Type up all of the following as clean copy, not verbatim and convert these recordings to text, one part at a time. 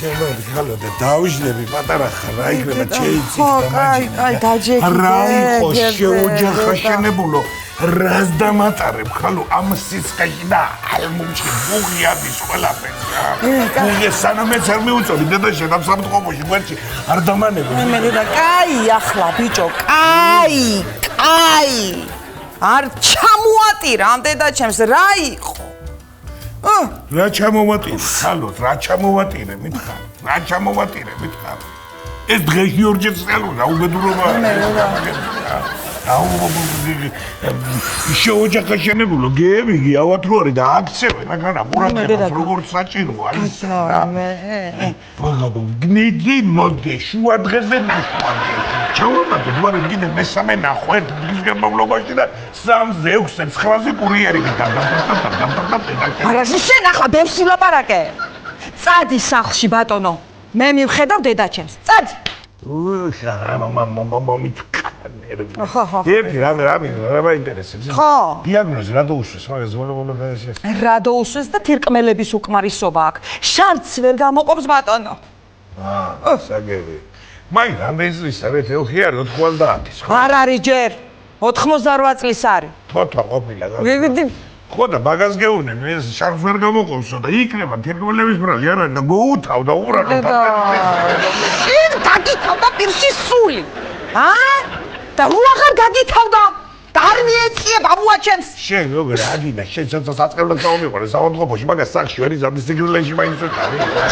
შემოდი ხალო და დავიჟნები პატარა ხარ რა იქნება ჩეიცი კაი დაჯექი რა იყო შეოჯახა შენებულო რას დამატარებ ხალო ამ სისხლში და ალმუჩი ბუღიადის ყველაფერს რა ბუღია სანამეც არ მიუწოდი დედაშენ ამ სამწყობოში გვერდში არ დამანები მე და კაი ახლა ბიჭო კაი არ ჩამოატირა ამ დედაჩემს რა იყო რა ჩამოვატირე ხალო რა ჩამოვატირე მითხარ რა ჩამოვატირე მითხარ ეს დღეში ორჯერ წელია უბედურობა შეოჯახა შენებულო გეები ავად რო არის და აქცევენ აგანა ყურადღებას როგორც საჭიროა ის გნიდი მოდი შუა დღეზე ნახვამდი ჩავაბადე ვარ კიდე მესამე ნახვა ერთ დღის განმავლობაში და 3-ზე 6-ზე 9-ზე კურიერი გიტარდა არა შენ ახლა ბევრს ვილაპარაკე წადი სახლში ბატონო მე მივხედავ დედაჩემს წადი ერთი რა ინტერესებს ხო დიაგნოზი რა დაუშვეს მაგას რა დაუშვეს და თირკმელების უკმარისობა აქვს შარც ვერ გამოყოფს ბატონო საგები მაინ რამდენი წლის არის ეხიარ 90-ის ხო არ არის ჯერ 88 წლის არის თოთა ყოფილა ხო და მაგას გეუბნები მე შარს ვერ გამოყოფსო და იქნება თირკმელების ბრალი არ არის და გოუთავ და უბრალოდ შენ დაგითავდა პირში სული და რო აღარ გაგითავდა და არ მიეწიე ბაბუაჩემს შენ როგორ აგინა შენ საწყებლად წავმიყარე საავადმყოფოში მაგას სახში ვერ იზამდის სიგრილეში მაინც ვერ არის რა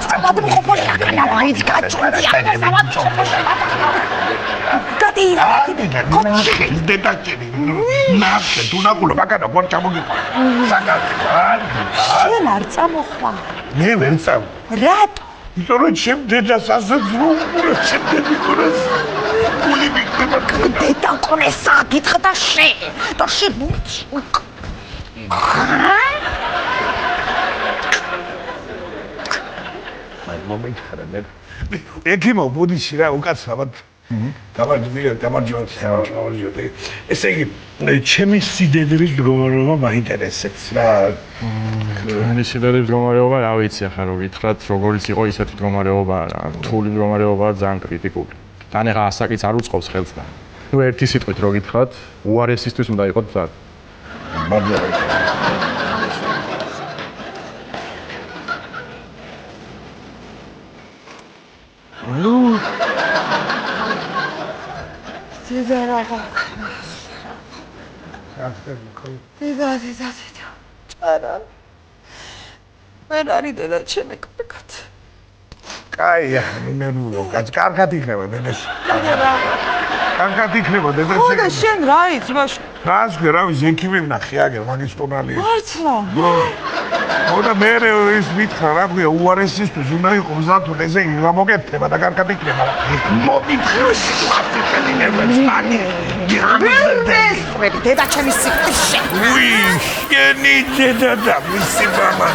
საავადმყოფოში აღარა მაინც გაჭრდი საავადმყოფოში გადი დედაჭერი ნახე თუ ნაკულო მაგადა გონ ჩამოგიყვა შენ არ წამოხვა მე ვერ წამ რატო იმიტომ რომ ჩემ დედას ასეც რო უყურებ ჩემ დედიკორას გული მიქნება დედა კონესა გითხრა და შენ მომენტ ხარანე ეკიმო ბუდიში რა უკაცრავად გამარჯვებული ესე იგი ჩემი სიდედრის მდგომარეობა მაინტერესებს რა მე სიდედრის მდგომარეობა რა ვიცი ახლა რო გითხრათ როგორიც იყო ისეთი მდგომარეობა რა რთული მდგომარეობაა ძალიან კრიტიკული თან ეხა ასაკიც არ უწყობს ხელს და ნუ ერთი სიტყვით რო გითხრათ უარესისთვის უნდა იყოთ მზად დედა რაღა დედა ჭარა ვერ არის დედა ჩემი კარგად კაია მე კარგად იქნება დედას კარგად იქნება დედას ხო და შენ რა იცი ბაშ რას რა ვიცი ექიმი ვნახე აგერ მაგის ტონალი მართლა ხო და მე ის მითხრა რა ქვია უარესისთვის უნდა იყო მზად თუ ესე იგი გამოგეთება და კარგად იქნება მომითხრა სიტუაცია დედა ჩემი სიყვარული უი შენი დედა და მისი მამა